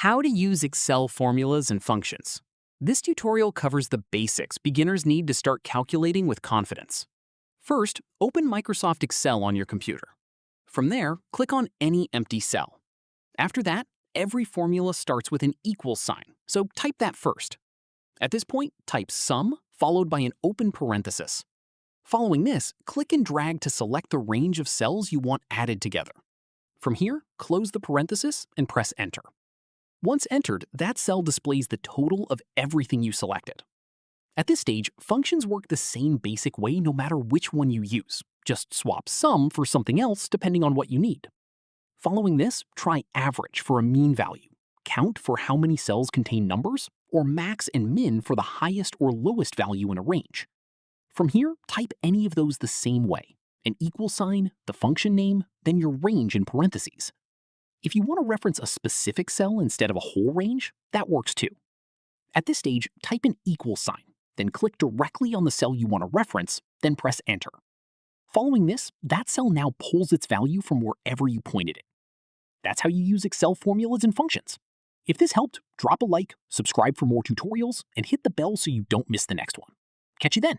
How to use Excel formulas and functions. This tutorial covers the basics beginners need to start calculating with confidence. First, open Microsoft Excel on your computer. From there, click on any empty cell. After that, every formula starts with an equal sign, so type that first. At this point, type sum followed by an open parenthesis. Following this, click and drag to select the range of cells you want added together. From here, close the parenthesis and press Enter. Once entered, that cell displays the total of everything you selected. At this stage, functions work the same basic way no matter which one you use. Just swap sum for something else depending on what you need. Following this, try average for a mean value, count for how many cells contain numbers, or max and min for the highest or lowest value in a range. From here, type any of those the same way, an equal sign, the function name, then your range in parentheses. If you want to reference a specific cell instead of a whole range, that works too. At this stage, type an equal sign, then click directly on the cell you want to reference, then press Enter. Following this, that cell now pulls its value from wherever you pointed it. That's how you use Excel formulas and functions. If this helped, drop a like, subscribe for more tutorials, and hit the bell so you don't miss the next one. Catch you then.